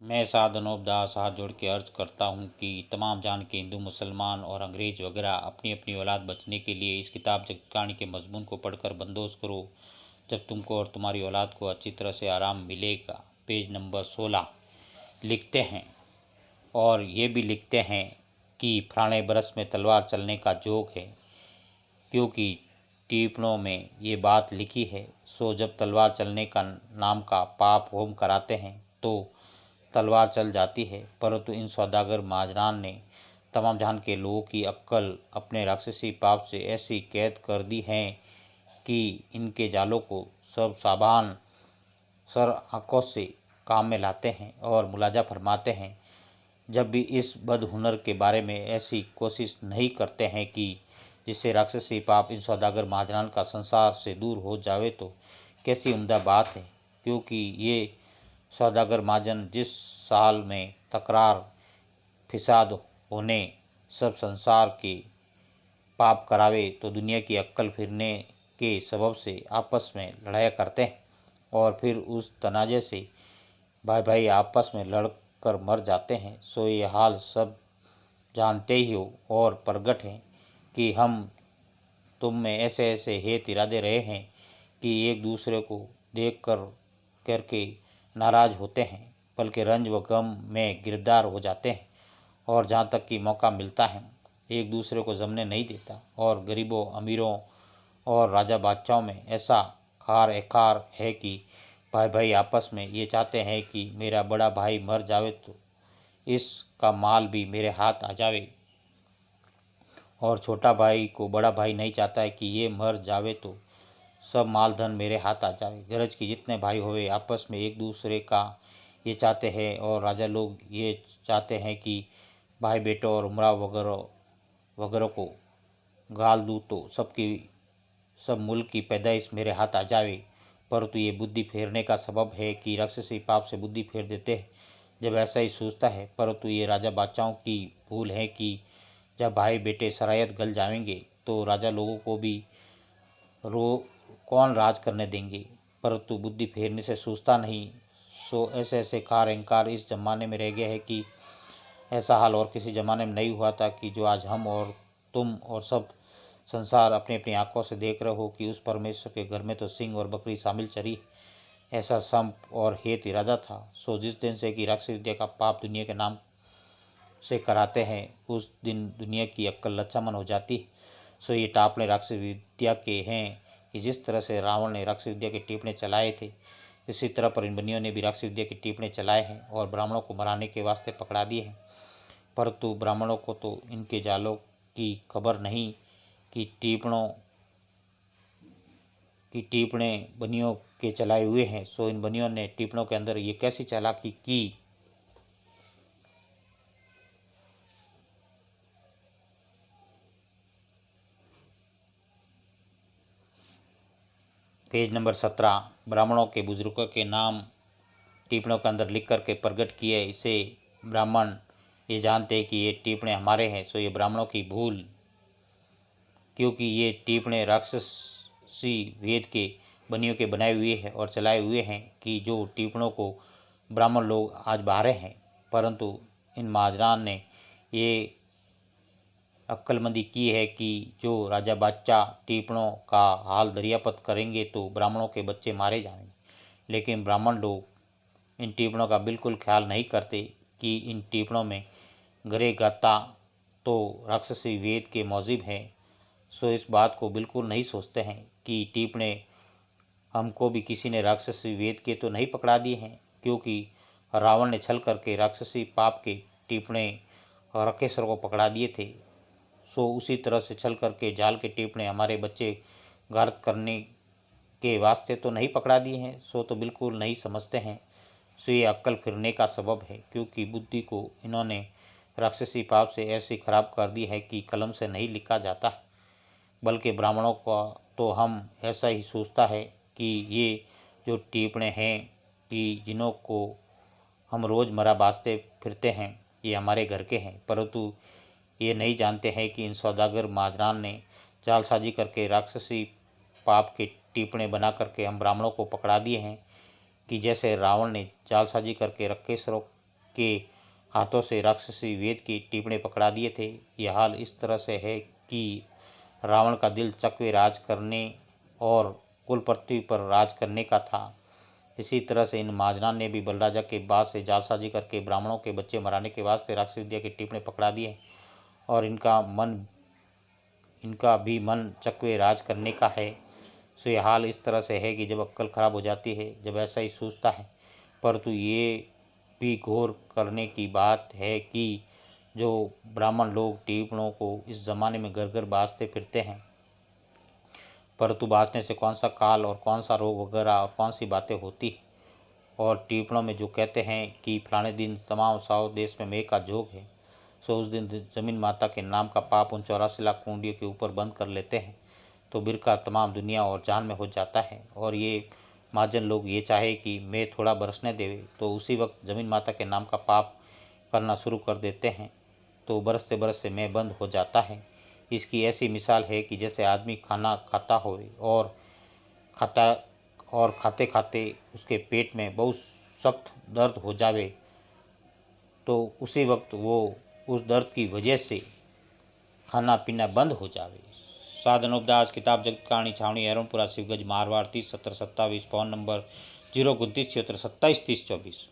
मैं साद अनूप दास हाथ जोड़ के अर्ज करता हूँ कि तमाम जान के हिंदू मुसलमान और अंग्रेज वगैरह अपनी अपनी औलाद बचने के लिए इस किताब जगत कहानी के मजमून को पढ़कर बंदोबस्त करो, जब तुमको और तुम्हारी औलाद को अच्छी तरह से आराम मिलेगा। पेज नंबर 16 लिखते हैं और ये भी लिखते हैं कि फलाने बरस में तलवार चलने का जोग है, क्योंकि टिप्पणों में ये बात लिखी है। सो जब तलवार चलने का नाम का पाप होम कराते हैं तो तलवार चल जाती है। परंतु इन सौदागर महाजनान ने तमाम जहान के लोगों की अक्ल अपने राक्षसी पाप से ऐसी कैद कर दी है कि इनके जालों को सब साबान सर आंखों से काम में लाते हैं और मुलाजा फरमाते हैं। जब भी इस बदहुनर के बारे में ऐसी कोशिश नहीं करते हैं कि जिससे राक्षसी पाप इन सौदागर महाजनान का संसार से दूर हो जावे, तो कैसी उम्दा बात है। क्योंकि ये सौदागर महाजन जिस साल में तकरार फिसाद होने सब संसार के पाप करावे, तो दुनिया की अक्ल फिरने के सबब से आपस में लड़ाया करते हैं और फिर उस तनाजे से भाई भाई आपस में लड़कर मर जाते हैं। सो ये हाल सब जानते ही हो और प्रगट है कि हम तुम में ऐसे ऐसे हेत इरादे रहे हैं कि एक दूसरे को देख करके नाराज होते हैं, बल्कि रंज व गम में गिरफ्तार हो जाते हैं और जहाँ तक कि मौका मिलता है एक दूसरे को जमने नहीं देता। और गरीबों अमीरों और राजा बादशाहों में ऐसा खार एकार है कि भाई भाई आपस में ये चाहते हैं कि मेरा बड़ा भाई मर जावे तो इसका माल भी मेरे हाथ आ जावे, और छोटा भाई को बड़ा भाई नहीं चाहता है कि ये मर जावे तो सब माल धन मेरे हाथ आ जावे। गरज की जितने भाई होवे आपस में एक दूसरे का ये चाहते हैं, और राजा लोग ये चाहते हैं कि भाई बेटो और उमरा वगैरह वगैरह को गाल दूँ तो सब मुल्क की पैदाइश मेरे हाथ आ जावे। परंतु ये बुद्धि फेरने का सबब है कि राक्षसी पाप से बुद्धि फेर देते हैं जब ऐसा ही सोचता है। परंतु ये राजा बादशाहों की भूल है कि जब भाई बेटे सरायत गल जाएंगे तो राजा लोगों को भी रो कौन राज करने देंगे। परंतु बुद्धि फेरने से सोचता नहीं। सो ऐसे ऐसे कार अहंकार इस जमाने में रह गया है कि ऐसा हाल और किसी ज़माने में नहीं हुआ था कि जो आज हम और तुम और सब संसार अपनी अपनी आंखों से देख रहे हो कि उस परमेश्वर के घर में तो सिंह और बकरी शामिल चरी। ऐसा संप और हेत इरादा था। सो जिस दिन से कि राक्षस विद्या का पाप दुनिया के नाम से कराते हैं उस दिन दुनिया की अक्ल लच्चामन हो जाती। सो ये टापने राक्षस विद्या के हैं कि जिस तरह से रावण ने राक्षस विद्या के टीपने चलाए थे, इसी तरह पर इन बनियों ने भी राक्षस विद्या के टीपने चलाए हैं और ब्राह्मणों को मराने के वास्ते पकड़ा दिए हैं। परंतु ब्राह्मणों को तो इनके जालों की खबर नहीं कि टीपणे बनियों के चलाए हुए हैं। सो इन बनियों ने टीपणों के अंदर ये कैसी चालाकी की। पेज नंबर 17 ब्राह्मणों के बुजुर्गों के नाम टीपणों के अंदर लिख करके प्रकट किए। इसे ब्राह्मण ये जानते हैं कि ये टीपणे हमारे हैं। सो ये ब्राह्मणों की भूल, क्योंकि ये टीपणे राक्षसी वेद के बनियों के बनाए हुए हैं और चलाए हुए हैं कि जो टीपणों को ब्राह्मण लोग आज बाहरे हैं। परंतु इन महाजनान ने ये अक्लमंदी की है कि जो राजा बादशाह टीपणों का हाल दरियापत करेंगे तो ब्राह्मणों के बच्चे मारे जाएंगे। लेकिन ब्राह्मण लोग इन टीपणों का बिल्कुल ख्याल नहीं करते कि इन टीपणों में गरे गाता तो राक्षसी वेद के मौजिब हैं। सो इस बात को बिल्कुल नहीं सोचते हैं कि टीपणे हमको भी किसी ने राक्षसी वेद के तो नहीं पकड़ा दिए हैं, क्योंकि रावण ने छल करके राक्षसी पाप के टीपणे रकेश्वर को पकड़ा दिए थे। सो उसी तरह से छल करके जाल के टीपणे हमारे बच्चे गार्द करने के वास्ते तो नहीं पकड़ा दिए हैं। सो तो बिल्कुल नहीं समझते हैं। सो ये अक्ल फिरने का सबब है, क्योंकि बुद्धि को इन्होंने राक्षसी पाप से ऐसी खराब कर दी है कि कलम से नहीं लिखा जाता। बल्कि ब्राह्मणों का तो हम ऐसा ही सोचता है कि ये जो टीपणे हैं कि जिन्हों को हम रोज़मर्रा बाजते फिरते हैं ये हमारे घर के हैं। परंतु ये नहीं जानते हैं कि इन सौदागर महाजनान ने जालसाजी करके राक्षसी पाप के टीपणे बना करके हम ब्राह्मणों को पकड़ा दिए हैं कि जैसे रावण ने जालसाजी करके रक्केश्वरों के हाथों से राक्षसी वेद की टिप्पणी पकड़ा दिए थे। यह हाल इस तरह से है कि रावण का दिल चकवे राज करने और कुल पृथ्वी पर राज करने का था। इसी तरह से इन महाजनान ने भी बलराजा के बाद से जालसाजी करके ब्राह्मणों के बच्चे मराने के वास्ते राक्षस विद्या की टिप्पणी पकड़ा दिए और इनका भी मन चकवे राज करने का है। सो यह हाल इस तरह से है कि जब अक्ल खराब हो जाती है, जब ऐसा ही सोचता है, परंतु ये भी गौर करने की बात है कि जो ब्राह्मण लोग टिप्पणों को इस जमाने में घर घर बाजते फिरते हैं, परंतु बाजने से कौन सा काल और कौन सा रोग वगैरह और कौन सी बातें होती है। और टिप्पणों में जो कहते हैं कि फलाने दिन तमाम साउथ देश में मेघ का जोग है, सो उस दिन जमीन माता के नाम का पाप उन 84 लाख कुंडियों के ऊपर बंद कर लेते हैं, तो बिरका तमाम दुनिया और जान में हो जाता है। और ये महाजन लोग ये चाहे कि मैं थोड़ा बरसने देवे, तो उसी वक्त जमीन माता के नाम का पाप करना शुरू कर देते हैं, तो बरसते बरसते मैं बंद हो जाता है। इसकी ऐसी मिसाल है कि जैसे आदमी खाना खाता हो और खाते खाते उसके पेट में बहुत सख्त दर्द हो जावे, तो उसी वक्त वो उस दर्द की वजह से खाना पीना बंद हो जावे। साधन उपदास किताब जगत कहानी छावनी एरमपुरा शिवगंज मारवाड़ 30 70 27 फ़ोन नंबर 029 76 27 30 24।